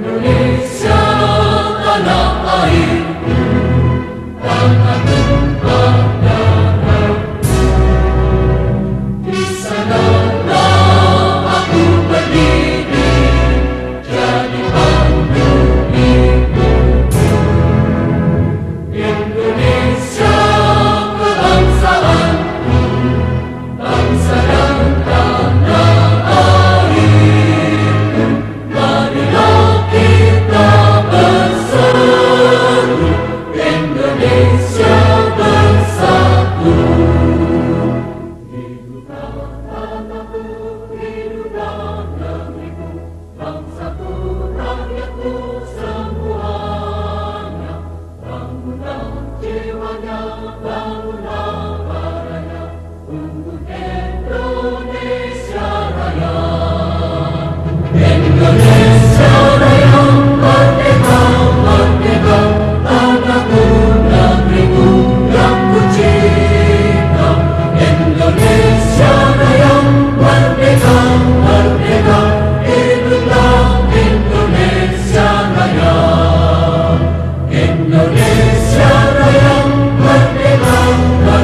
Indonesia tanah airku, tanah tumpah darah. Di sanalah aku berdiri, jadi pandu hidupku. Indonesia kebangsaanku, bangsa dan tanah airku. Marilah kita bersatu, Indonesia bersatu. Hiduplah tanahku, hiduplah negeriku, bangsaku, rakyatku semuanya. Bangunlah jiwanya, bangunlah baranya, untuk Indonesia Raya. Indonesia Raya, merdeka, merdeka, tanahku, negeriku yang kucinta. Indonesia Raya, merdeka, merdeka, hiduplah Indonesia Raya. Indonesia Raya, merdeka, merdeka.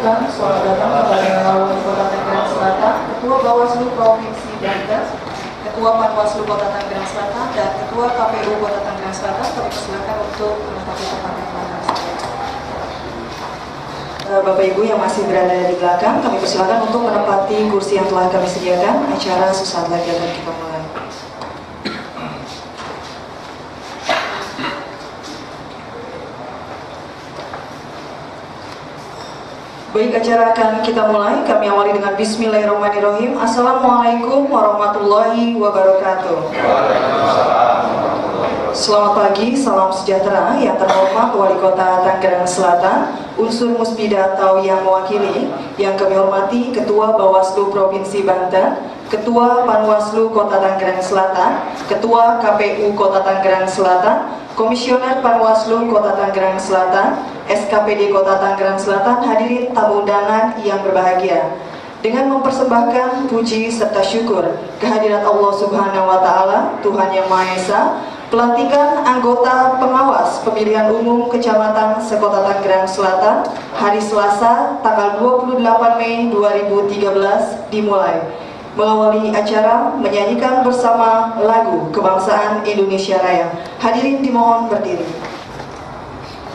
persilakan selamat datang kepada Wali Kota Tangerang Selatan, Ketua Bawaslu Provinsi Banten, Ketua Panwaslu Kota Tangerang Selatan, dan Ketua KPU Kota Tangerang Selatan. Kami persilakan untuk menempati tempat yang telah Bapak Ibu yang masih berada di belakang, kami persilakan untuk menempati kursi yang telah kami sediakan. Acara sesaat lagi akan kita mulai. Baik, acara akan kita mulai. Kami awali dengan Bismillahirrahmanirrahim. Assalamualaikum warahmatullahi wabarakatuh. Selamat pagi, salam sejahtera yang terhormat Wali Kota Tangerang Selatan, unsur Musbida atau yang mewakili, yang kami hormati Ketua Bawaslu Provinsi Banten, Ketua Panwaslu Kota Tangerang Selatan, Ketua KPU Kota Tangerang Selatan, Komisioner Panwaslu Kota Tangerang Selatan, SKPD Kota Tangerang Selatan, hadirin tamu undangan yang berbahagia. Dengan mempersembahkan puji serta syukur kehadirat Allah Subhanahu wa Ta'ala, Tuhan Yang Maha Esa, pelantikan anggota pengawas pemilihan umum Kecamatan Sekota Tangerang Selatan hari Selasa tanggal 28 Mei 2013 dimulai. Mengawali acara menyanyikan bersama lagu Kebangsaan Indonesia Raya. Hadirin dimohon berdiri.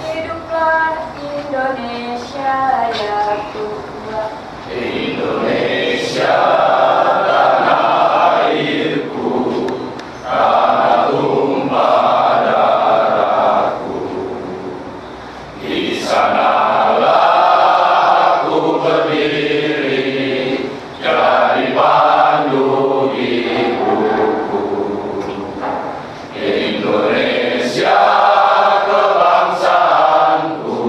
Hiduplah Indonesia Raya tua. Indonesia tanah airku, tanah tumpah darahku. Di sanalah aku berdiri, jadi pandu hidupku. Indonesia kebangsaanku,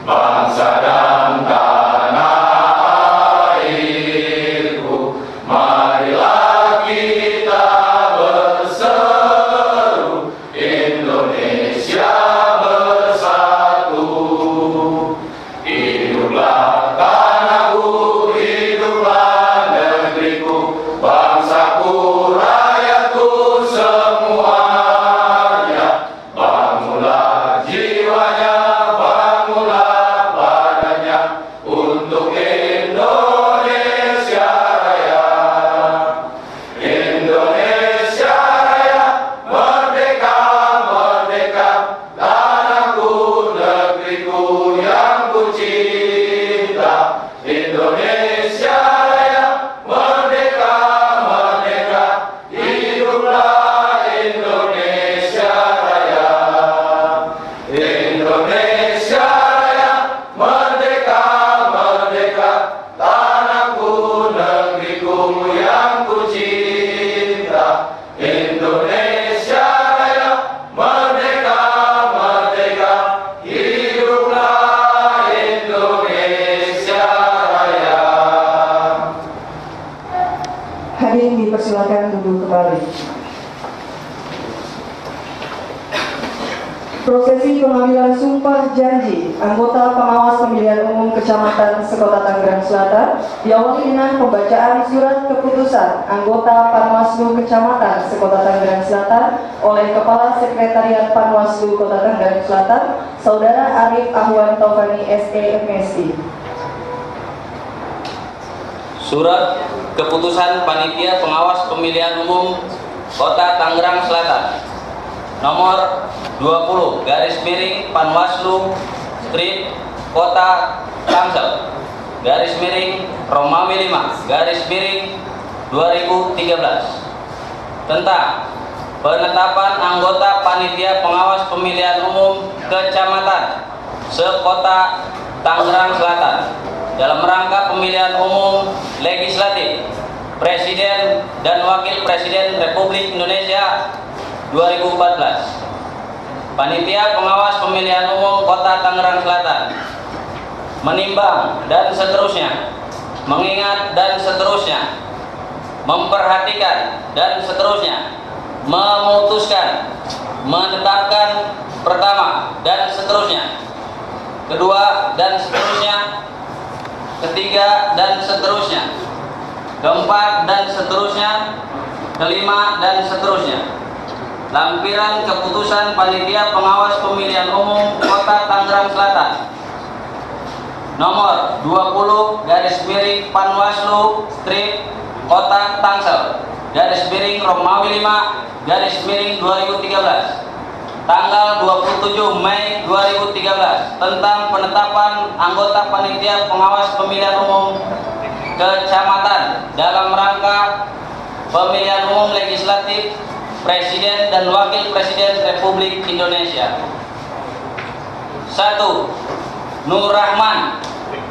bangsa dan tanah airku. Marilah kita berseru, Indonesia bersatu. Hiduplah tanahku, hiduplah negeriku, bangsaku, rakyatku semuanya. Bangunlah jiwanya, bangunlah badannya untuk Indonesia Raya. Indonesia Raya, merdeka, merdeka, tanahku, negeriku yang ku cinta. Indonesia Raya, merdeka, merdeka, hiduplah Indonesia Raya. Indonesia Raya, merdeka, merdeka, tanahku, negeriku yang ku cinta. Indonesia Raya, merdeka, merdeka, hiduplah Indonesia Raya. Hadirin dipersilakan duduk kembali. Prosesi pengambilan sumpah janji anggota pengawas pemilihan umum Kecamatan Sekota Tangerang Selatan diawali dengan pembacaan surat keputusan anggota Panwaslu Kecamatan Sekota Tangerang Selatan oleh Kepala Sekretariat Panwaslu Kota Tangerang Selatan, Saudara Arif Ahwan Taufani SE MSI. Surat Keputusan Panitia Pengawas Pemilihan Umum Kota Tangerang Selatan nomor 20 /Panwaslu Street Kota Tangsel /Romawi 5 /2013 tentang penetapan anggota Panitia Pengawas Pemilihan Umum Kecamatan Sekota Tangerang Selatan dalam rangka pemilihan umum legislatif Presiden dan Wakil Presiden Republik Indonesia 2014. Panitia Pengawas Pemilihan Umum Kota Tangerang Selatan menimbang dan seterusnya, mengingat dan seterusnya, memperhatikan dan seterusnya, memutuskan, menetapkan pertama dan seterusnya, kedua dan seterusnya, ketiga dan seterusnya, keempat dan seterusnya, kelima dan seterusnya. Lampiran keputusan Panitia Pengawas Pemilihan Umum Kota Tangerang Selatan nomor 20 garis miring Panwaslu strip Kota Tangsel garis miring Romawi 5 garis miring 2013 tanggal 27 Mei 2013 tentang penetapan anggota panitia pengawas pemilihan umum kecamatan dalam rangka pemilihan umum legislatif Presiden dan Wakil Presiden Republik Indonesia. 1. Nur Rahman,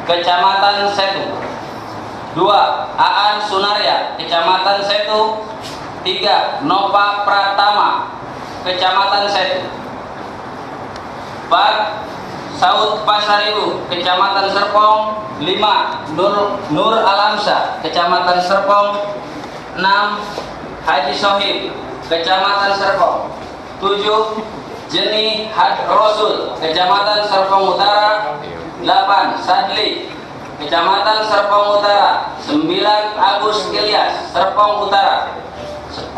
Kecamatan Setu. 2. Aan Sunaria, Kecamatan Setu. 3. Nova Pratama, Kecamatan Setu. 4. Saud Pasaribu, Kecamatan Serpong. 5. Nur Alamsa, Kecamatan Serpong. 6. Haji Sohib, Kecamatan Serpong. 7. Jeni Had Rasul, Kecamatan Serpong Utara. 8. Sadli, Kecamatan Serpong Utara. 9. Agus Ilyas, Serpong Utara. 10.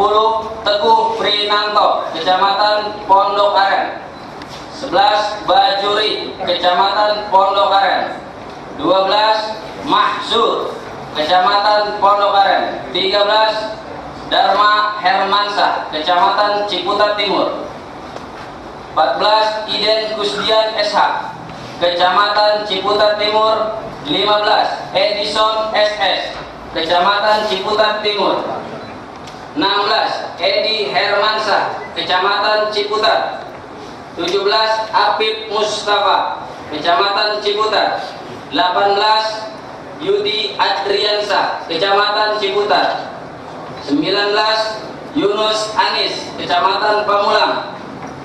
Teguh Prinanto, Kecamatan Pondok Aren. 11. Bajuri, Kecamatan Pondok Aren. 12. Mahsur, Kecamatan Pondok Aren. 13. Dharma Hermansyah, Kecamatan Ciputat Timur. 14. Iden Kusdian SH, Kecamatan Ciputat Timur. 15. Edison SS, Kecamatan Ciputat Timur. 16. Edi Hermansyah, Kecamatan Ciputat. 17. Apip Mustafa, Kecamatan Ciputat. 18. Yudi Adriansyah, Kecamatan Ciputat. 19. Yunus Anis, Kecamatan Pamulang.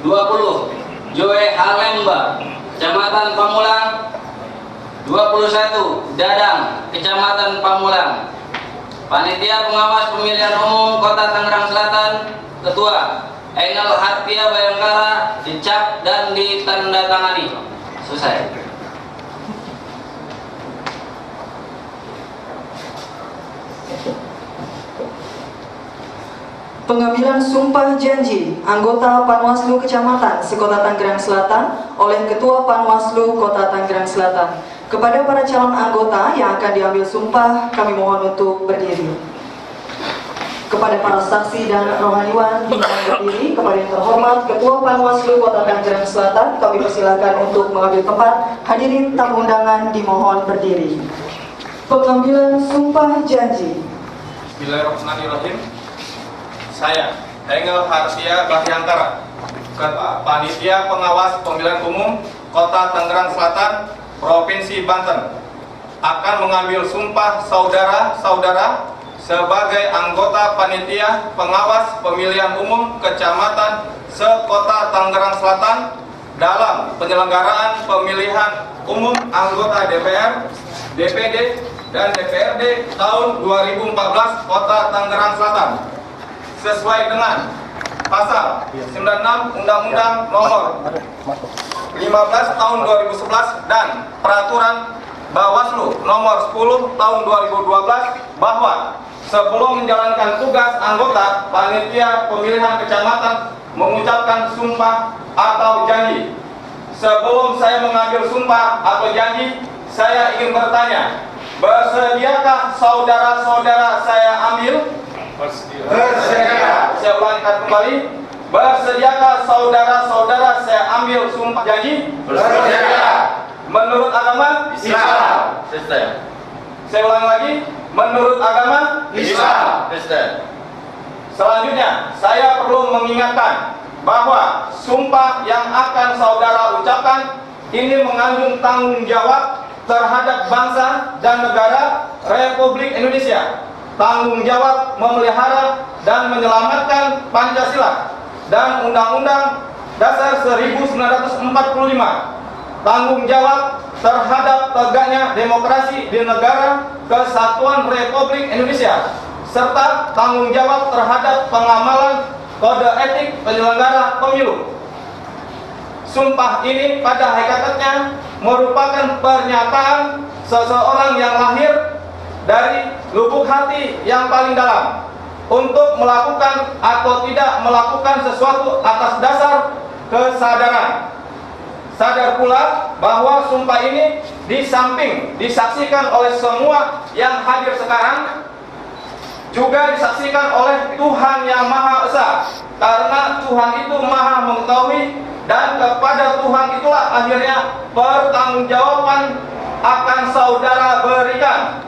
20. Joe Halemba, Kecamatan Pamulang. 21. Dadang, Kecamatan Pamulang. Panitia Pengawas Pemilihan Umum Kota Tangerang Selatan, Ketua Engel Hartia Bayangkara, dicap dan ditandatangani. Selesai. Pengambilan sumpah janji anggota Panwaslu Kecamatan Sekota Tangerang Selatan oleh Ketua Panwaslu Kota Tangerang Selatan. Kepada para calon anggota yang akan diambil sumpah, kami mohon untuk berdiri. Kepada para saksi dan rohaniwan dimohon berdiri. Kepada yang terhormat Ketua Panwaslu Kota Tangerang Selatan, kami persilakan untuk mengambil tempat. Hadirin tamu undangan dimohon berdiri. Pengambilan sumpah janji. Bismillahirrahmanirrahim. Saya, Engel Hartia Bayangkara, Ketua Panitia Pengawas Pemilihan Umum Kota Tangerang Selatan, Provinsi Banten, akan mengambil sumpah saudara-saudara sebagai anggota Panitia Pengawas Pemilihan Umum Kecamatan Sekota Tangerang Selatan dalam penyelenggaraan pemilihan umum anggota DPR, DPD, dan DPRD tahun 2014 Kota Tangerang Selatan, sesuai dengan pasal 96 Undang-Undang Nomor 15 Tahun 2011 dan Peraturan Bawaslu Nomor 10 Tahun 2012 bahwa sebelum menjalankan tugas anggota Panitia Pemilihan Kecamatan mengucapkan sumpah atau janji. Sebelum saya mengambil sumpah atau janji, saya ingin bertanya, bersediakah saudara-saudara saya ambil? Bersedia. Saya ulangkan kembali. Bersediakah saudara-saudara saya ambil sumpah janji? Bersedia. Menurut agama Islam. Saya ulang lagi. Menurut agama Islam. Selanjutnya, saya perlu mengingatkan bahwa sumpah yang akan saudara ucapkan ini mengandung tanggung jawab terhadap bangsa dan negara Republik Indonesia. Tanggung jawab memelihara dan menyelamatkan Pancasila dan Undang-Undang Dasar 1945. Tanggung jawab terhadap tegaknya demokrasi di negara Kesatuan Republik Indonesia, serta tanggung jawab terhadap pengamalan kode etik penyelenggara pemilu. Sumpah ini pada hakikatnya merupakan pernyataan seseorang yang lahir dari lubuk hati yang paling dalam untuk melakukan atau tidak melakukan sesuatu atas dasar kesadaran. sadar pula bahwa sumpah ini di samping disaksikan oleh semua yang hadir sekarang, juga disaksikan oleh Tuhan yang Maha Esa, karena Tuhan itu Maha mengetahui, dan kepada Tuhan itulah akhirnya pertanggungjawaban akan saudara berikan.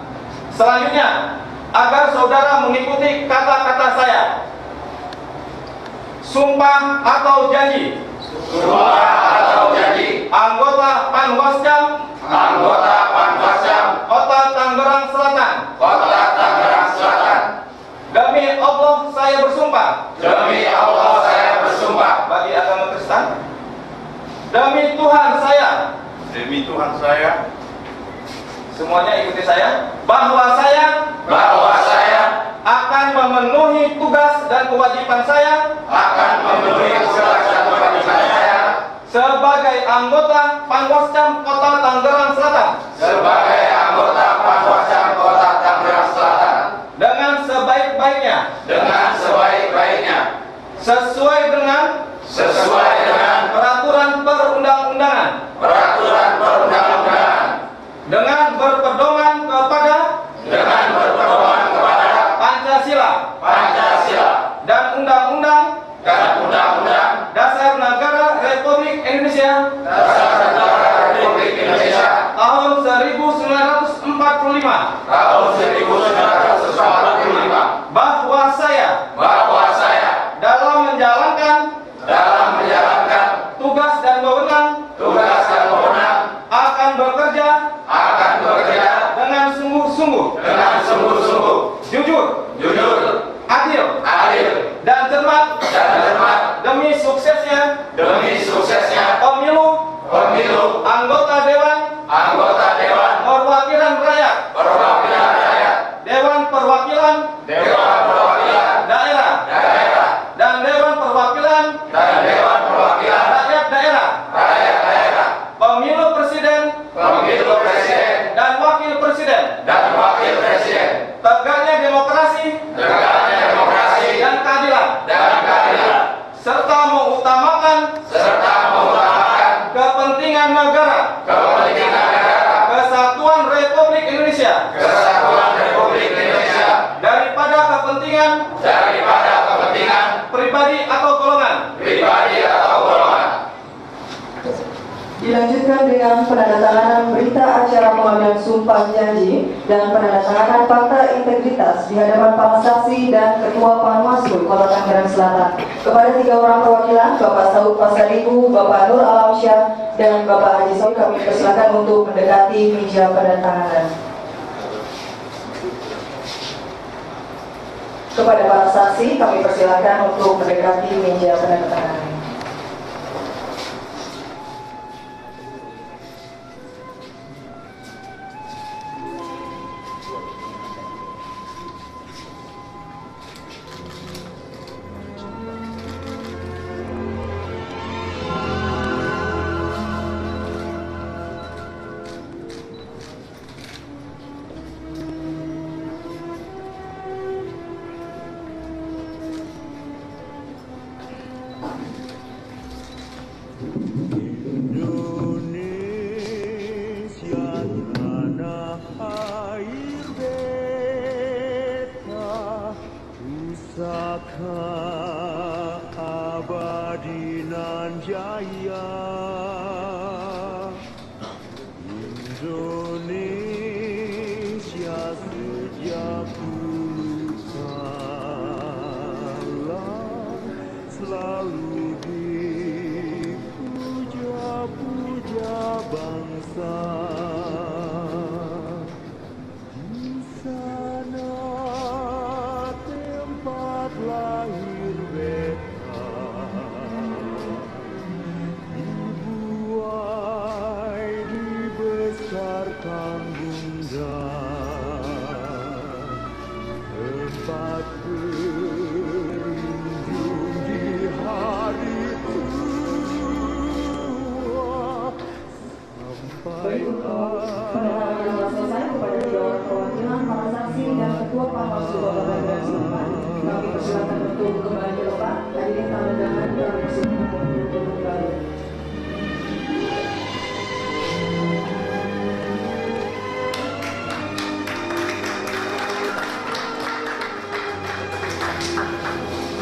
Selanjutnya, agar saudara mengikuti kata-kata saya. Sumpah atau janji. Sumpah atau janji. Anggota Panwascam. Anggota Panwascam. Kota Tangerang Selatan. Kota Tangerang Selatan. Demi Allah saya bersumpah. Demi Allah saya bersumpah. Bagi agama Kristen. Demi Tuhan saya. Demi Tuhan saya. Semuanya ikuti saya. Bahwa saya akan memenuhi tugas dan kewajiban saya. Akan memenuhi tugas dan kewajiban saya. Sebagai anggota Panwascam Kota Tangerang Selatan. Sebagai anggota Panwascam Kota Tangerang Selatan. Dengan sebaik-baiknya. Dengan sebaik-baiknya. Sesuai dengan peraturan perundang-undangan. Peraturan perundang-undangan. Dengan berpedoman kepada Pancasila dan Undang-Undang Dasar Negara Republik Indonesia tahun 1945. Bahwa saya dalam menjalankan tugas dan wewenang akan bekerja dengan sungguh-sungguh, jujur, adil, dan cermat demi suksesnya pemilu anggota Dewan Perwakilan Rakyat, Dewan Perwakilan Daerah, dan Dewan Perwakilan Rakyat Daerah, pemilu presiden dan wakil presiden, tegaknya demokrasi dan keadilan, serta mengutamakan kepentingan negara, kesatuan Republik Indonesia, daripada kepentingan pribadi atau golongan. Dilanjutkan dengan penandatanganan berita acara pengambilan sumpah janji dan penandatanganan fakta integritas di hadapan para saksi dan Ketua Panwaslu Kota Tangerang Selatan kepada 3 orang perwakilan, Bapak Saud Pasaribu, Bapak Nur Alamsyah, dan Bapak Haji Sohib. Kami persilakan untuk mendekati meja penandatanganan. Kepada para saksi, kami persilakan untuk mendekati meja penandatanganan.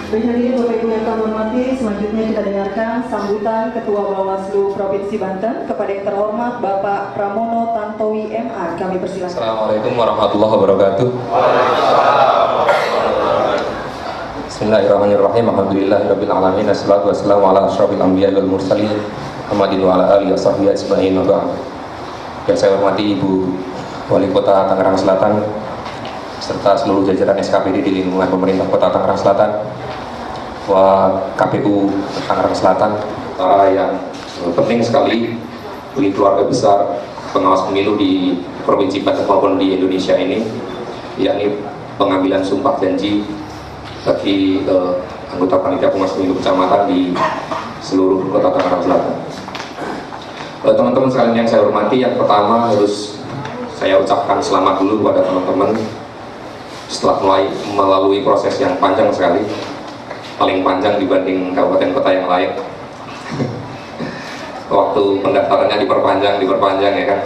Baik hadirin Bapak Ibu yang kami hormati, selanjutnya kita dengarkan sambutan Ketua Bawaslu Provinsi Banten kepada yang terhormat Bapak Pramono Tantowi MA. Kami persilakan. Assalamualaikum warahmatullahi wabarakatuh. Bismillahirrahmanirrahim. Alhamdulillahirabbil alamin. Wassalatu wassalamu ala asyrofil anbiya'i wal mursalin Muhammadin wa ala alihi washabbihi ajmain. Yang saya hormati Ibu Wali Kota Tangerang Selatan serta seluruh jajaran SKPD di lingkungan pemerintah Kota Tangerang Selatan, KPU Tangerang Selatan, yang penting sekali bagi keluarga besar pengawas pemilu di Provinsi Banten maupun di Indonesia ini, yakni pengambilan sumpah janji bagi anggota panitia pengawas pemilu kecamatan di seluruh Kota Tangerang Selatan. Teman-teman sekalian yang saya hormati, yang pertama harus saya ucapkan selamat dulu kepada teman-teman setelah melalui proses yang panjang sekali, paling panjang dibanding kabupaten kota yang lain. Waktu pendaftarannya diperpanjang ya kan.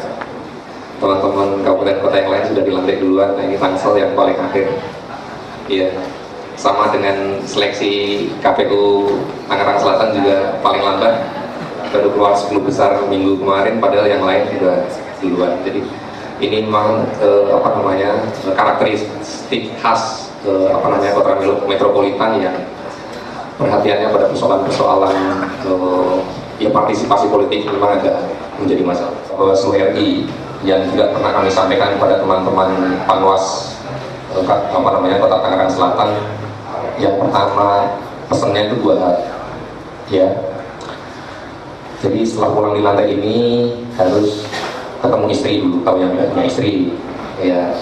Teman-teman kabupaten kota yang lain sudah dilantik duluan, nah ini Tangsel yang paling akhir. Iya, sama dengan seleksi KPU Tangerang Selatan juga paling lambat, baru keluar 10 besar minggu kemarin, padahal yang lain sudah duluan. Jadi ini memang karakteristik khas kota metropolitan yang perhatiannya pada persoalan-persoalan partisipasi politik memang agak menjadi masalah. Bawaslu RI yang juga pernah kami sampaikan kepada teman-teman Panwas Kota Tangerang Selatan, yang pertama pesannya itu buat ya. Jadi setelah pulang di lantai ini harus ketemu istri dulu, tahu yang nggak punya istri ya.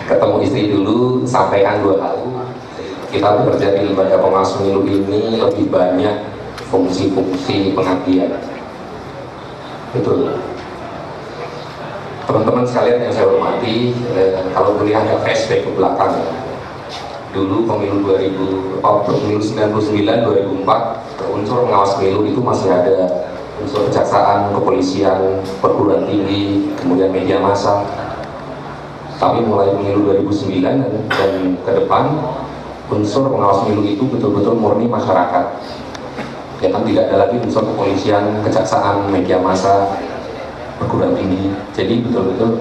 Ketemu istri dulu, sampaikan 2 hal. Kita bekerja di lembaga pengawas pemilu ini lebih banyak fungsi-fungsi pengabdian. Betul. Teman-teman sekalian yang saya hormati, kalau boleh ada flashback ke belakang, dulu pemilu 99 2004, unsur pengawas pemilu itu masih ada unsur kejaksaan, kepolisian, perguruan tinggi, kemudian media massa. Tapi mulai pemilu 2009 dan ke depan, unsur pengawas pemilu itu betul-betul murni masyarakat. Ya kan, tidak ada lagi unsur kepolisian, kejaksaan, media massa, perguruan tinggi. Jadi betul-betul,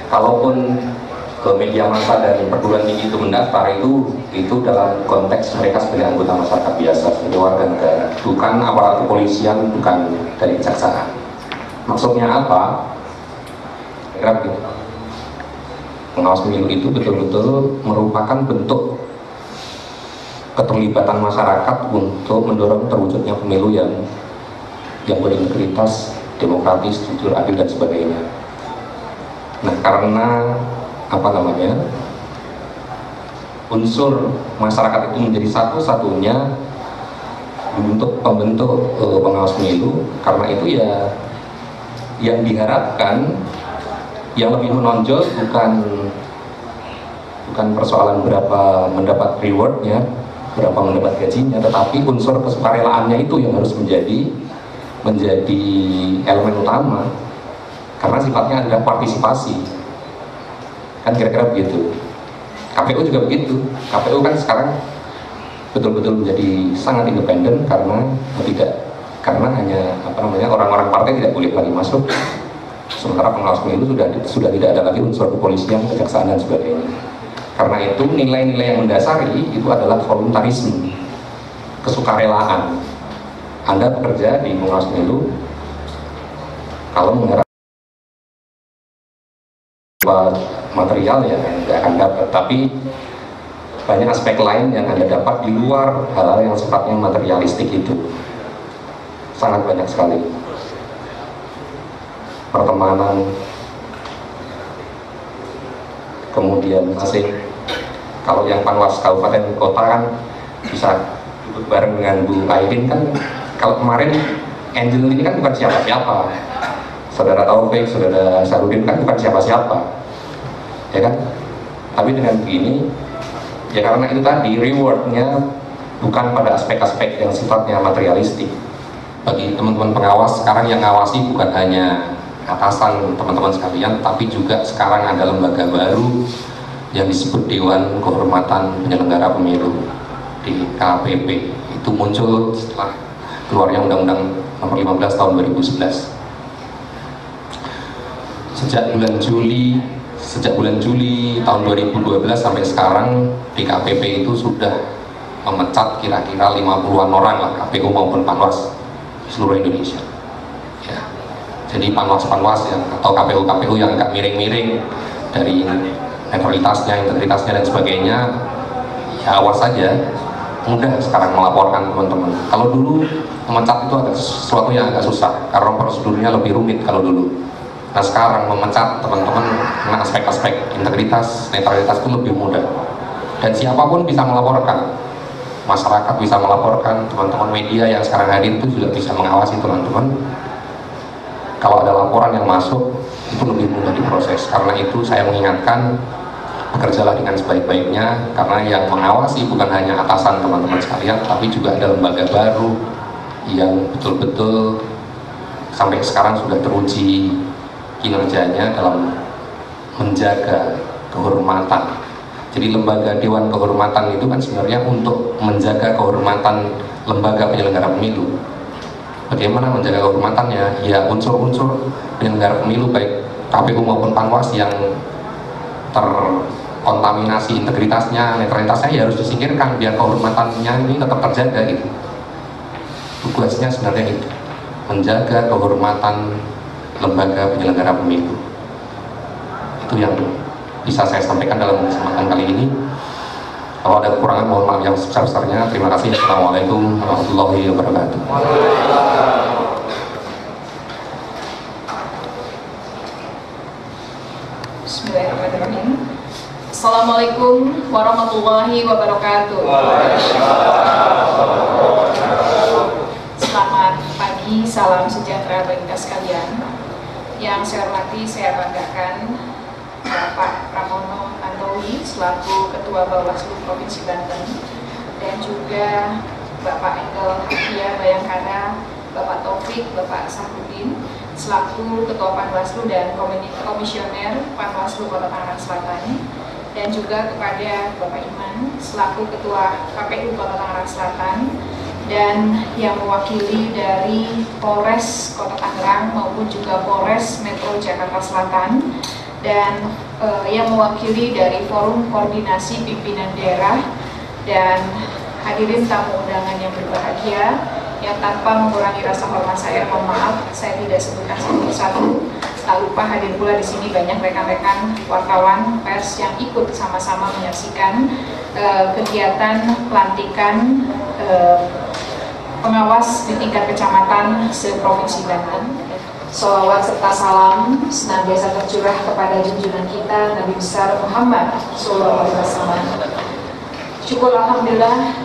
kalaupun ke media massa dan perguruan tinggi itu mendaftar, itu dalam konteks mereka sebagai anggota masyarakat biasa, sebagai warga negara, bukan aparat kepolisian, bukan dari kejaksaan. Maksudnya apa? Pengawas pemilu itu betul-betul merupakan bentuk keterlibatan masyarakat untuk mendorong terwujudnya pemilu yang berintegritas, demokratis, jujur, adil, dan sebagainya. Nah, karena unsur masyarakat itu menjadi satu-satunya untuk pembentuk pengawas pemilu, karena itu ya yang diharapkan, yang lebih menonjol bukan persoalan berapa mendapat rewardnya, berapa mendapat gajinya, tetapi unsur kesukarelaannya itu yang harus menjadi elemen utama, karena sifatnya adalah partisipasi. Kan kira-kira begitu. KPU juga begitu. KPU kan sekarang betul-betul menjadi sangat independen karena hanya orang-orang partai tidak boleh lagi masuk. Sementara pengawas pemilu sudah tidak ada lagi unsur kepolisian, kejaksaan, dan sebagainya. Karena itu nilai-nilai yang mendasari itu adalah voluntarisme, kesukarelaan. Anda bekerja di pengawas pemilu kalau mengharapkan material ya tidak akan dapat, tapi banyak aspek lain yang Anda dapat di luar hal-hal yang sifatnya materialistik itu. Sangat banyak sekali. Pertemanan, kemudian asing. Kalau yang Panwas kabupaten kota kan bisa duduk bareng dengan Bu Aidin kan. Kalau kemarin Angel ini kan bukan siapa-siapa, saudara Taufik, saudara Sarudin kan bukan siapa-siapa, ya kan? Tapi dengan begini, ya karena itu tadi rewardnya bukan pada aspek-aspek yang sifatnya materialistik. Bagi teman-teman pengawas sekarang, yang ngawasi bukan hanya atasan teman-teman sekalian, tapi juga sekarang ada lembaga baru yang disebut Dewan Kehormatan Penyelenggara Pemilu DKPP. Itu muncul setelah keluarnya Undang-Undang Nomor 15 Tahun 2011. Sejak bulan Juli tahun 2012 sampai sekarang DKPP itu sudah memecat kira-kira 50-an orang lah, KPU maupun Panwas seluruh Indonesia. Ya. Jadi Panwas yang atau KPU yang agak miring-miring dari netralitasnya, integritasnya dan sebagainya, ya awas saja, mudah sekarang melaporkan teman-teman. Kalau dulu memecat itu agak sesuatu yang agak susah karena prosedurnya lebih rumit kalau dulu. Nah sekarang memecat teman-teman dengan aspek-aspek integritas, netralitas itu lebih mudah. Dan siapapun bisa melaporkan, masyarakat bisa melaporkan, teman-teman media yang sekarang hadir itu juga bisa mengawasi teman-teman. Kalau ada laporan yang masuk, itu lebih mudah diproses. Karena itu saya mengingatkan, bekerjalah dengan sebaik-baiknya, karena yang mengawasi bukan hanya atasan teman-teman sekalian, tapi juga ada lembaga baru yang betul-betul sampai sekarang sudah teruji kinerjanya dalam menjaga kehormatan. Jadi lembaga Dewan Kehormatan itu kan sebenarnya untuk menjaga kehormatan lembaga penyelenggara pemilu. Bagaimana menjaga kehormatannya? Ya unsur-unsur penyelenggara pemilu baik KPU maupun Panwas yang terkontaminasi integritasnya, netralitasnya ya harus disingkirkan biar kehormatannya ini tetap terjaga gitu. Tugasnya sebenarnya itu, menjaga kehormatan lembaga penyelenggara pemilu. Itu yang bisa saya sampaikan dalam kesempatan kali ini. Kalau ada kekurangan mohon maaf yang sebesar-besarnya. Terima kasih. Assalamualaikum warahmatullahi wabarakatuh. Bismillahirrahmanirrahim. Assalamualaikum warahmatullahi wabarakatuh. Selamat pagi, salam sejahtera bagi kita sekalian. Yang saya hormati, saya banggakan Bapak Pramono Tantowi selaku Ketua Bawaslu Provinsi Banten, dan juga Bapak Engel Hakia Bayangkara, Bapak Taufik, Bapak Sahrudin selaku Ketua Panwaslu dan Komisioner Panwaslu Kota Tangerang Selatan, dan juga kepada Bapak Iman selaku Ketua KPU Kota Tangerang Selatan, dan yang mewakili dari Polres Kota Tangerang maupun juga Polres Metro Jakarta Selatan, dan yang mewakili dari Forum Koordinasi Pimpinan Daerah, dan hadirin tamu undangan yang berbahagia, yang tanpa mengurangi rasa hormat saya, mohon maaf saya tidak sebutkan satu persatu. Tak lupa hadir pula di sini banyak rekan-rekan wartawan pers yang ikut sama-sama menyaksikan kegiatan pelantikan pengawas di tingkat kecamatan se-Provinsi Banten. Sholawat serta salam senantiasa tercurah kepada junjungan kita Nabi besar Muhammad SAW. Syukur alhamdulillah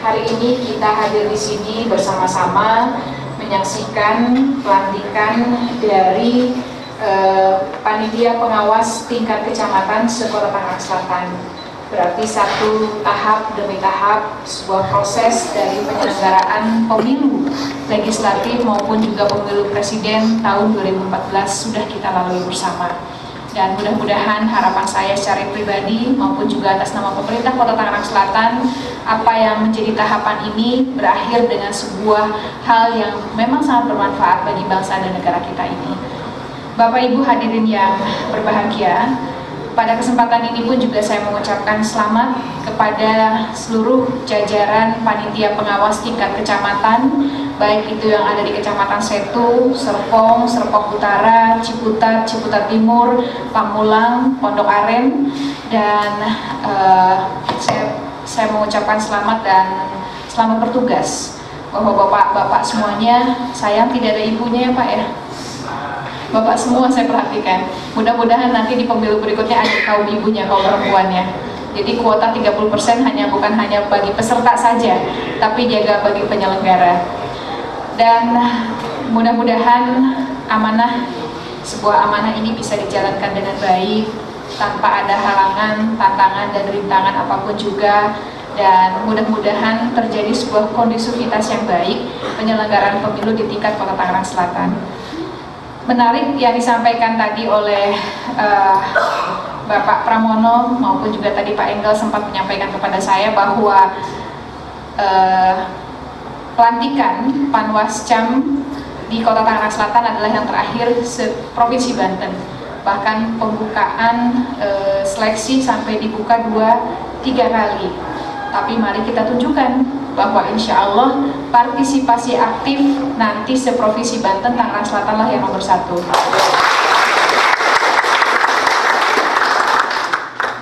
hari ini kita hadir di sini bersama-sama menyaksikan pelantikan dari panitia pengawas tingkat kecamatan se-Kota Tangerang Selatan. Berarti satu tahap demi tahap sebuah proses dari penyelenggaraan pemilu legislatif maupun juga pemilu presiden tahun 2014 sudah kita lalui bersama. Dan mudah-mudahan harapan saya secara pribadi maupun juga atas nama pemerintah Kota Tangerang Selatan, apa yang menjadi tahapan ini berakhir dengan sebuah hal yang memang sangat bermanfaat bagi bangsa dan negara kita ini. Bapak Ibu hadirin yang berbahagia, pada kesempatan ini pun juga saya mengucapkan selamat kepada seluruh jajaran panitia pengawas tingkat kecamatan, baik itu yang ada di Kecamatan Setu, Serpong, Serpong Utara, Ciputat, Ciputat Timur, Pamulang, Pondok Aren, dan saya mengucapkan selamat dan selamat bertugas. Bahwa bapak-bapak semuanya, sayang tidak ada ibunya ya Pak ya. Bapak semua saya perhatikan. Mudah-mudahan nanti di pemilu berikutnya ada kaum ibunya, kaum perempuannya. Jadi kuota 30% bukan hanya bagi peserta saja, tapi juga bagi penyelenggara. Dan mudah-mudahan sebuah amanah ini bisa dijalankan dengan baik, tanpa ada halangan, tantangan, dan rintangan apapun juga. Dan mudah-mudahan terjadi sebuah kondusivitas yang baik penyelenggaraan pemilu di tingkat Kota Tangerang Selatan. Menarik yang disampaikan tadi oleh Bapak Pramono maupun juga tadi Pak Engel sempat menyampaikan kepada saya bahwa pelantikan Panwascam di Kota Tangerang Selatan adalah yang terakhir se-Provinsi Banten. Bahkan pembukaan seleksi sampai dibuka 2-3 kali. Tapi mari kita tunjukkan bahwa insya Allah partisipasi aktif nanti se-Provinsi Banten, Tangerang Selatan lah yang nomor 1.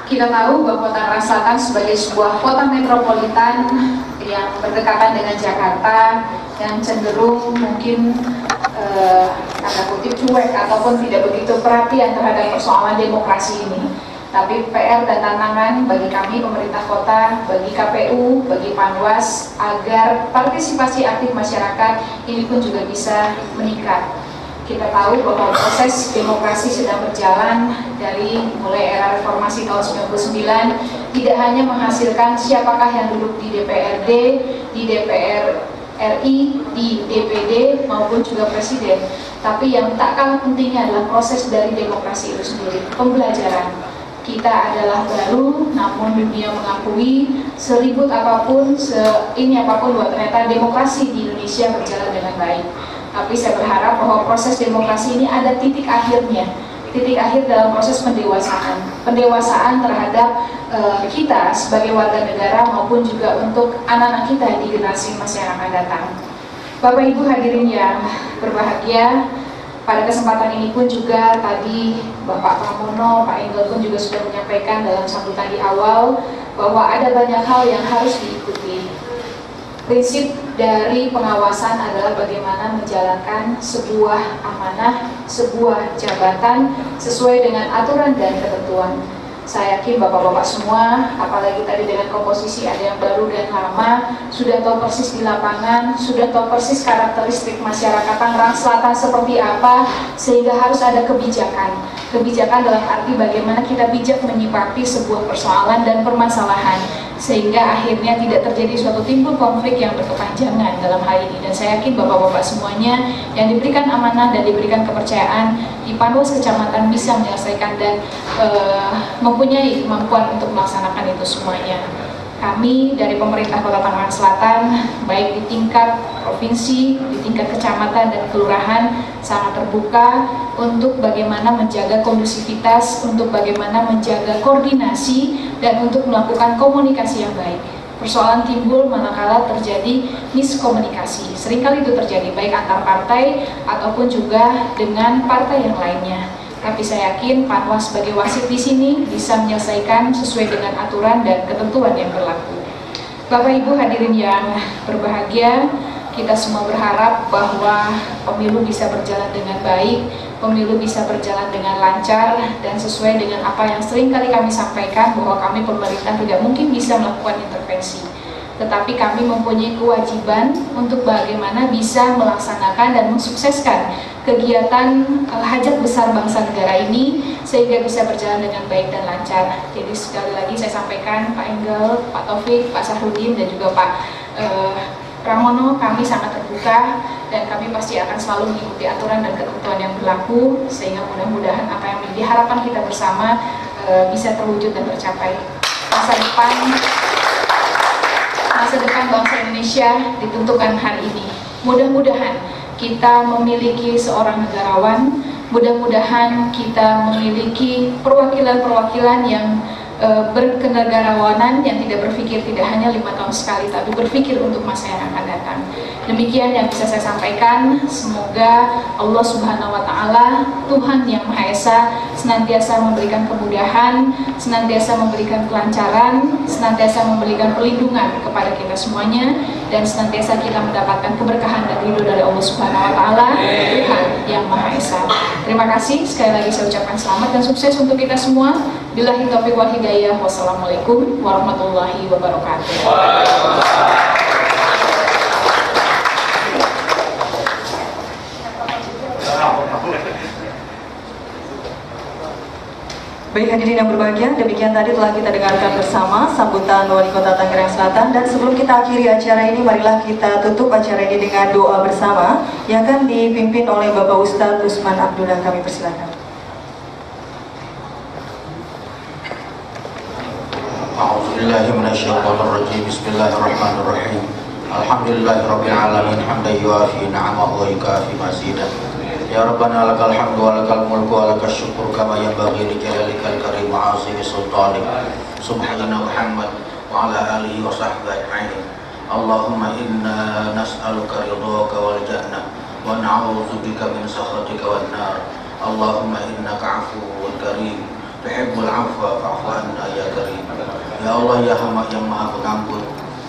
Kita tahu bahwa Tangerang Selatan sebagai sebuah kota metropolitan yang berdekatan dengan Jakarta yang cenderung mungkin tanda kutip cuek ataupun tidak begitu perhatian terhadap persoalan demokrasi ini. Tapi PR dan tantangan bagi kami pemerintah kota, bagi KPU, bagi Panwas agar partisipasi aktif masyarakat ini pun juga bisa meningkat. Kita tahu bahwa proses demokrasi sedang berjalan dari mulai era reformasi tahun 99, tidak hanya menghasilkan siapakah yang duduk di DPRD, di DPR RI, di DPD maupun juga presiden, tapi yang tak kalah pentingnya adalah proses dari demokrasi itu sendiri, pembelajaran. Kita adalah baru, namun dunia mengakui seribut apapun, ini apapun bahwa ternyata demokrasi di Indonesia berjalan dengan baik. Tapi saya berharap bahwa proses demokrasi ini ada titik akhirnya, titik akhir dalam proses pendewasaan terhadap kita sebagai warga negara maupun juga untuk anak-anak kita di generasi masa yang akan datang. Bapak Ibu hadirin yang berbahagia, pada kesempatan ini pun juga tadi Bapak Pramono, Pak Engel pun juga sudah menyampaikan dalam sambutan di awal bahwa ada banyak hal yang harus diikuti. Prinsip dari pengawasan adalah bagaimana menjalankan sebuah amanah, sebuah jabatan sesuai dengan aturan dan ketentuan. Saya yakin bapak-bapak semua, apalagi tadi dengan komposisi ada yang baru dan lama, sudah tahu persis di lapangan, sudah tahu persis karakteristik masyarakat Tangerang Selatan seperti apa, sehingga harus ada kebijakan. Kebijakan dalam arti bagaimana kita bijak menyikapi sebuah persoalan dan permasalahan, sehingga akhirnya tidak terjadi suatu timbul konflik yang berkepanjangan dalam hal ini. Dan saya yakin bapak-bapak semuanya yang diberikan amanah dan diberikan kepercayaan di Panwas Kecamatan bisa menyelesaikan dan mempunyai kemampuan untuk melaksanakan itu semuanya. Kami dari pemerintah Kota Tangerang Selatan, baik di tingkat provinsi, di tingkat kecamatan dan kelurahan, sangat terbuka untuk bagaimana menjaga kondusivitas, untuk bagaimana menjaga koordinasi, dan untuk melakukan komunikasi yang baik. Persoalan timbul manakala terjadi miskomunikasi. Seringkali itu terjadi baik antar partai ataupun juga dengan partai yang lainnya. Tapi saya yakin Panwas sebagai wasit di sini bisa menyelesaikan sesuai dengan aturan dan ketentuan yang berlaku. Bapak Ibu hadirin yang berbahagia, kita semua berharap bahwa pemilu bisa berjalan dengan baik, pemilu bisa berjalan dengan lancar dan sesuai dengan apa yang sering kali kami sampaikan bahwa kami pemerintah tidak mungkin bisa melakukan intervensi. Tetapi kami mempunyai kewajiban untuk bagaimana bisa melaksanakan dan mensukseskan kegiatan hajat besar bangsa negara ini sehingga bisa berjalan dengan baik dan lancar. Jadi sekali lagi saya sampaikan Pak Engel, Pak Taufik, Pak Sahrudin dan juga Pak Pramono, kami sangat terbuka dan kami pasti akan selalu mengikuti aturan dan ketentuan yang berlaku sehingga mudah-mudahan apa yang menjadi harapan kita bersama bisa terwujud dan tercapai. Masa depan bangsa Indonesia ditentukan hari ini. Mudah-mudahan kita memiliki seorang negarawan, mudah-mudahan kita memiliki perwakilan-perwakilan yang berkenegarawanan yang tidak berpikir tidak hanya 5 tahun sekali, tapi berpikir untuk masa yang akan datang. Demikian yang bisa saya sampaikan. Semoga Allah Subhanahu wa Ta'ala, Tuhan yang Maha Esa, senantiasa memberikan kemudahan, senantiasa memberikan kelancaran, senantiasa memberikan perlindungan kepada kita semuanya, dan senantiasa kita mendapatkan keberkahan dan ridho dari Allah Subhanahu wa Ta'ala, Tuhan yang Maha Esa. Terima kasih, sekali lagi saya ucapkan selamat dan sukses untuk kita semua. Billahi taufiq wal hidayah. Wassalamualaikum warahmatullahi wabarakatuh. Baik hadirin yang berbahagia, demikian tadi telah kita dengarkan bersama sambutan Wali Kota Tangerang Selatan. Dan sebelum kita akhiri acara ini, marilah kita tutup acara ini dengan doa bersama yang akan dipimpin oleh Bapak Ustadz Usman Abdullah. Kami persilakan. A'udzubillahi minasyaitonirrajim. Bismillahirrahmanirrahim. Alhamdulillahirabbil alamin hamdan yuafi ni'amahu wa yukafi mazidah. Ya Rabbana lakal hamdu wa lakal mulku wa lakal syukru kama yanbaghi li jalalikal karim wa 'azimi sultanik. Subhana Muhammad wa ala alihi wa sahbihi ajma'in. Allahumma inna nas'aluka ridhaka wal jannah wa na'udzubika min sakhatika wan nar. Allahumma innaka 'afuwwun karim tuhibbul 'afwa fa'fu 'anna ya karim. Ya Allah ya Hamba yang Maha Pengampun,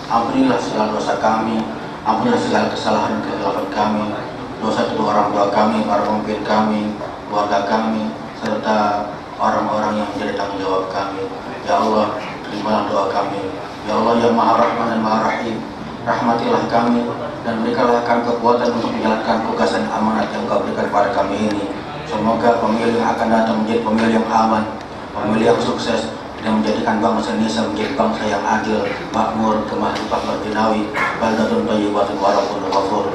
ampunilah segala dosa kami, ampunilah segala kesalahan kami, dosa kedua orang tua kami, para pemimpin kami, keluarga kami, serta orang-orang yang menjadi tanggung jawab kami. Ya Allah, terimalah doa kami. Ya Allah yang Maha Rahman dan Maha Rahim, rahmatilah kami dan berikanlah kami kekuatan untuk menjalankan tugas dan amanat yang Kau berikan kepada kami ini. Semoga pemilu yang akan datang menjadi pemilu yang aman, pemilu yang sukses, dan menjadikan bangsa Indonesia menjadi bangsa yang adil, makmur, kemahlifah binawi, baldatun thayyibatun wa rabbun ghafur.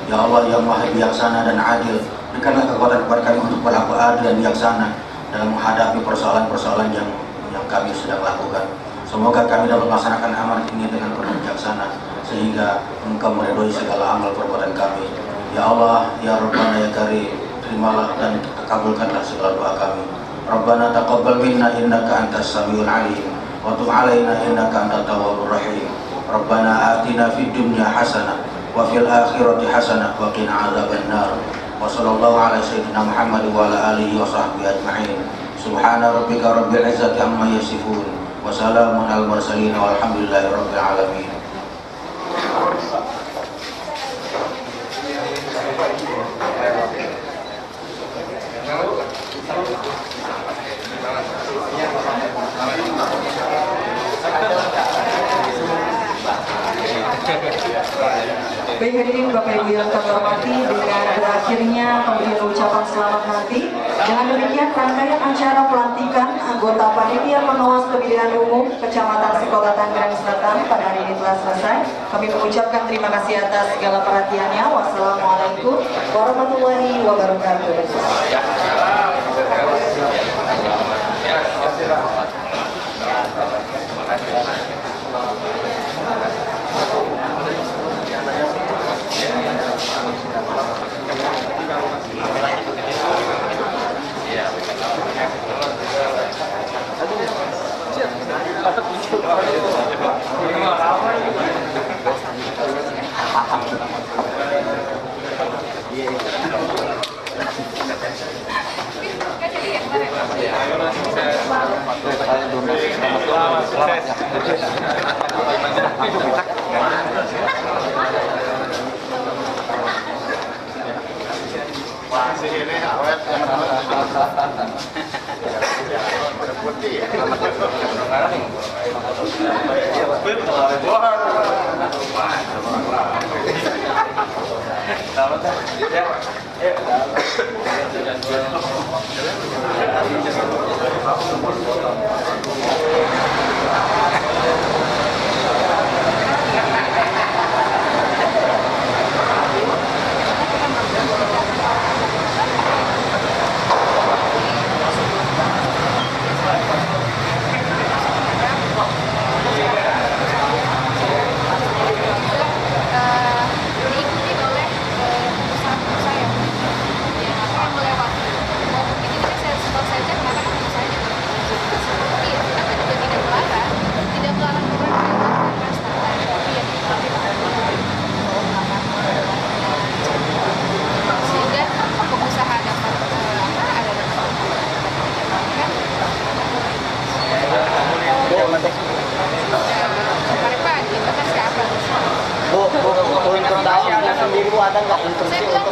Ya Allah yang Maha bijaksana dan adil, berikanlah kekuatan kepada kami untuk berlaku adil dan bijaksana dalam menghadapi persoalan-persoalan yang kami sedang lakukan. Semoga kami dapat melaksanakan amanat ini dengan penuh bijaksana, sehingga Engkau meridhoi segala amal perbuatan kami. Ya Allah, ya Rabbana ya Karim, terimalah dan kabulkanlah segala doa kami. Rabbana taqabbal minna innaka antas samiul alim wa tub alaina innaka antat tawwabur rahim. Rabbana atina fid dunya hasanah wa fil akhirati hasanah wa qina adzabannar. Wa sallallahu ala sayyidina Muhammad wa ala alihi wa sahbihi ajma'in. Subhana rabbika rabbil izzati amma yasifun wa salamun alal mursalin walhamdulillahi rabbil alamin. Baik hadirin Bapak Ibu yang kami hormati, dengan berakhirnya pemberian ucapan selamat nanti, dengan demikian rangkaian acara pelantikan anggota Panitia Pengawas Pemilihan Umum Kecamatan Sekota Tangerang Selatan pada hari ini telah selesai. Kami mengucapkan terima kasih atas segala perhatiannya. Wassalamualaikum warahmatullahi wabarakatuh. Saya bilang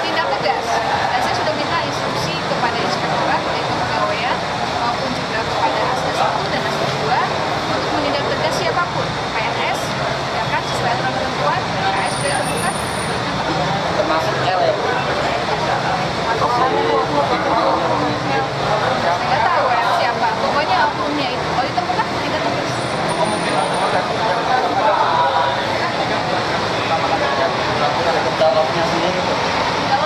tindak tegas, dan saya sudah minta instruksi kepada inspektorat baik kepegawaian maupun juga kepada Asdas 1 dan Asdas 2 untuk menindak tegas siapapun, PNS, ya kan, sesuai aturan ketentuan, PNS sudah ditentukan, termasuk L ya. Saya nggak tahu ya siapa, pokoknya oknumnya itu, kalau ditemukan tindak tegas. Dialognya sendiri. Kalau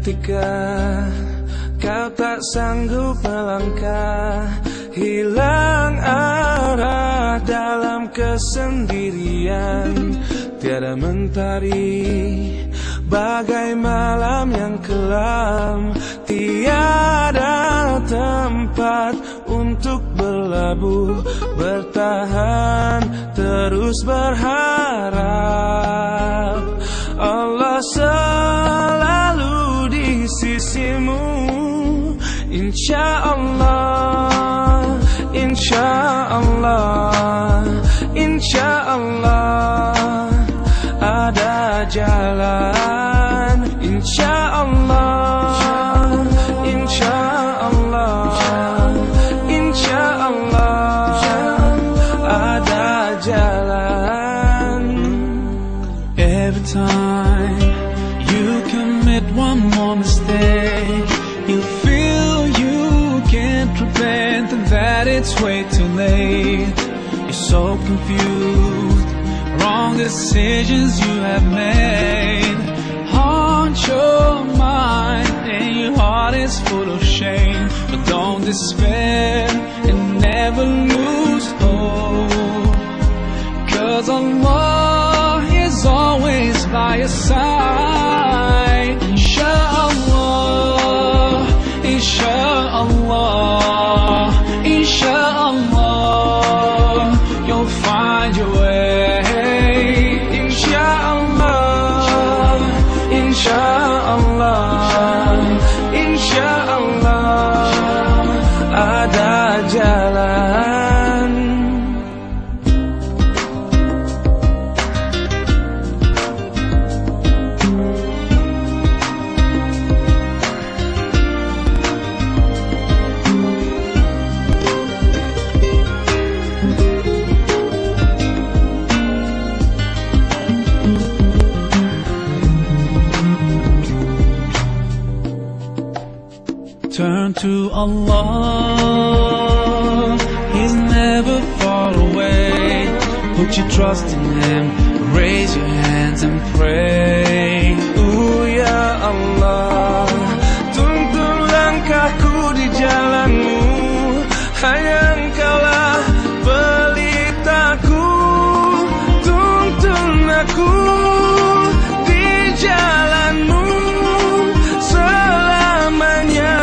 ketika kau tak sanggup melangkah, hilang arah dalam kesendirian. Tiada mentari bagai malam yang kelam, tiada tempat untuk berlabuh, bertahan terus berharap. Allah selalu di sisimu, insya Allah, insya Allah, insya Allah ada jalan, insya Allah, insya Allah, insya Allah ada jalan. Every time you commit one more mistake, you feel you can't repent and that it's way too late. You're so confused, wrong decisions you have made haunt your mind and your heart is full of shame. But don't despair and never lose hope, 'cause Allah is always by your side. Inshallah, inshallah, inshallah you'll find your way. Inshallah, inshallah, inshallah ada jalan. Turn to Allah, He's never far away. Put your trust in Him, raise your hands and pray. Ya Allah, tuntun langkahku di jalanmu, hanya Engkaulah pelitaku. Tuntun aku di jalanmu selamanya.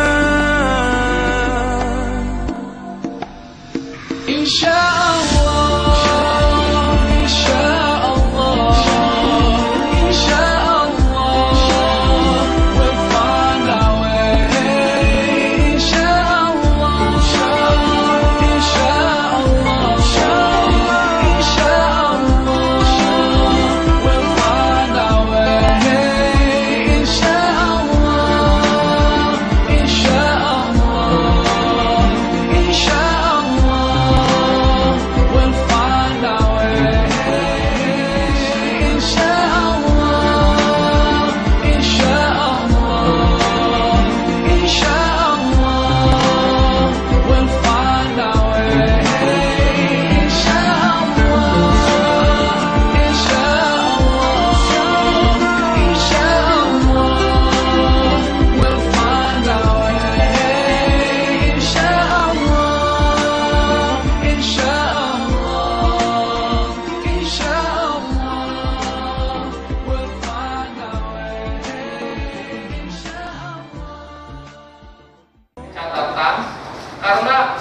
Karena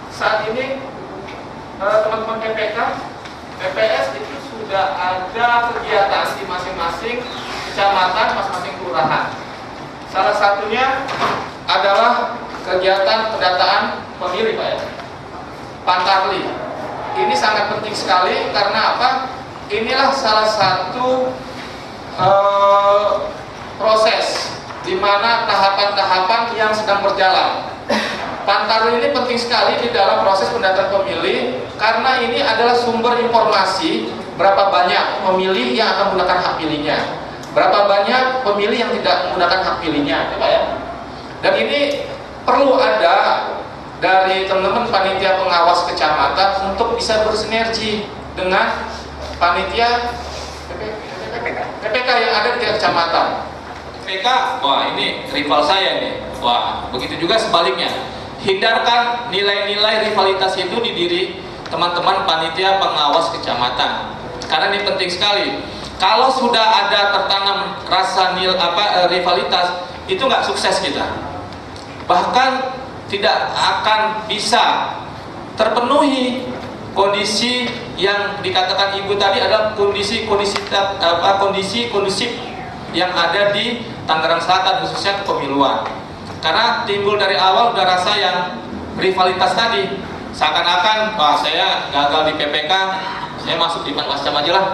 saat ini teman-teman PPS itu sudah ada kegiatan di masing-masing kecamatan, masing-masing kelurahan. Salah satunya adalah kegiatan pendataan pemilih, Pak ya, Pantarli. Ini sangat penting sekali karena apa? Inilah salah satu proses di mana tahapan-tahapan yang sedang berjalan. Pantarli ini penting sekali di dalam proses pendataan pemilih karena ini adalah sumber informasi berapa banyak pemilih yang akan menggunakan hak pilihnya, berapa banyak pemilih yang tidak menggunakan hak pilihnya, ya Pak ya. Dan ini perlu ada dari teman-teman panitia pengawas kecamatan untuk bisa bersinergi dengan panitia PPK yang ada di kecamatan. PPK, wah ini rival saya nih. Wah, begitu juga sebaliknya. Hindarkan nilai-nilai rivalitas itu di diri teman-teman panitia pengawas kecamatan. Karena ini penting sekali. Kalau sudah ada tertanam rasa rivalitas, itu nggak sukses kita. Bahkan tidak akan bisa terpenuhi kondisi yang dikatakan ibu tadi adalah kondisi kondusif yang ada di Tangerang Selatan, khususnya kepemiluan. Karena timbul dari awal udah rasa yang rivalitas tadi, seakan-akan wah saya gagal di PPK, saya masuk di Panwascam aja lah.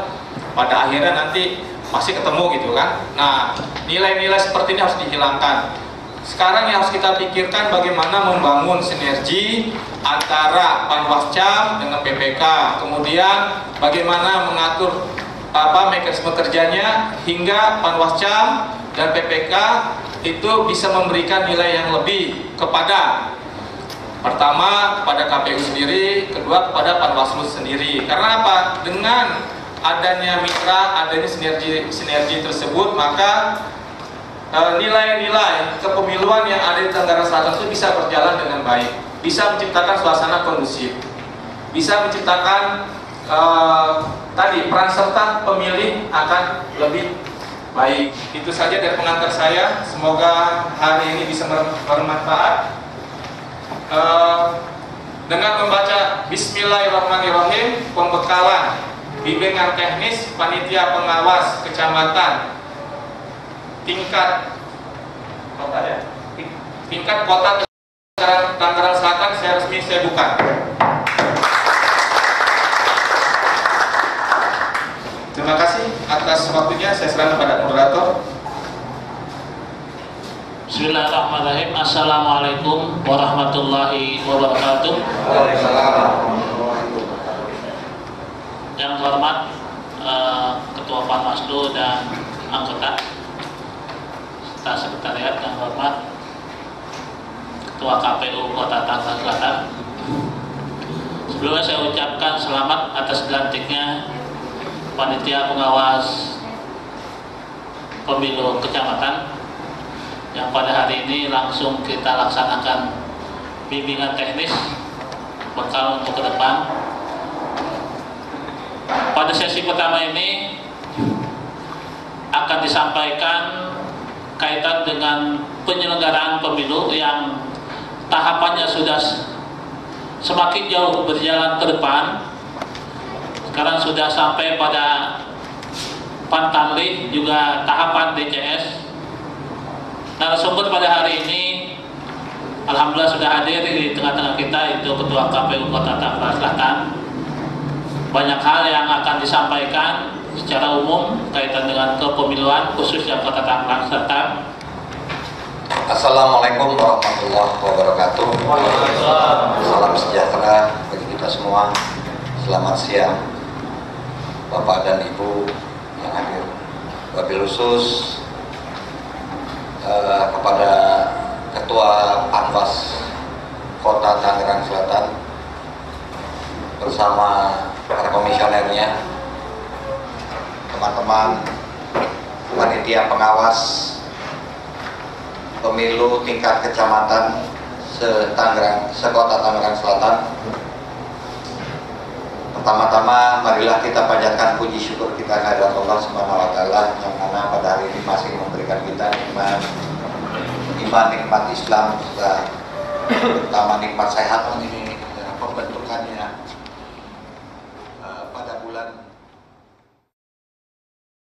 Pada akhirnya nanti pasti ketemu gitu kan. Nah, nilai-nilai seperti ini harus dihilangkan. Sekarang yang harus kita pikirkan bagaimana membangun sinergi antara Panwascam dengan PPK. Kemudian bagaimana mengatur mekanisme kerjanya hingga Panwascam dan PPK itu bisa memberikan nilai yang lebih kepada pertama kepada KPU sendiri, kedua kepada Panwaslu sendiri. Karena apa? Dengan adanya mitra, adanya sinergi tersebut, maka nilai-nilai kepemiluan yang ada di Tangerang Selatan itu bisa berjalan dengan baik, bisa menciptakan suasana kondusif, bisa menciptakan tadi peran serta pemilih akan lebih baik. Itu saja dari pengantar saya. Semoga hari ini bisa bermanfaat. Dengan membaca Bismillahirrahmanirrahim, pembekalan bimbingan teknis panitia pengawas kecamatan tingkat kota Tangerang Selatan saya buka. Terima kasih atas waktunya. Saya serahkan kepada moderator. Bismillahirrahmanirrahim. Assalamualaikum warahmatullahi wabarakatuh. Yang hormat Ketua Panwaslu dan anggota serta sekretariat, yang hormat Ketua KPU Kota Tangerang Selatan. Sebelumnya saya ucapkan selamat atas dilantiknya panitia pengawas pemilu kecamatan yang pada hari ini langsung kita laksanakan bimbingan teknis bekal untuk ke depan. Pada sesi pertama ini akan disampaikan kaitan dengan penyelenggaraan pemilu yang tahapannya sudah semakin jauh berjalan ke depan. Sekarang sudah sampai pada Pantanlih, juga tahapan DCS. Narasumber pada hari ini alhamdulillah sudah hadir di tengah-tengah kita, itu Ketua KPU Kota Tangerang Selatan. Banyak hal yang akan disampaikan secara umum kaitan dengan kepemiluan khususnya Kota Tangerang Selatan. Assalamualaikum warahmatullahi wabarakatuh. Salam sejahtera bagi kita semua. Selamat siang Bapak dan Ibu yang hadir. Wabil khusus kepada Ketua Panwas Kota Tangerang Selatan bersama para komisionernya, teman-teman panitia pengawas pemilu tingkat kecamatan se-Kota Tangerang Selatan. Pertama-tama marilah kita panjatkan puji syukur kita kehadirat Allah Subhanahu wa taala yang mana pada hari ini masih memberikan kita nikmat Islam, terutama nikmat sehat ini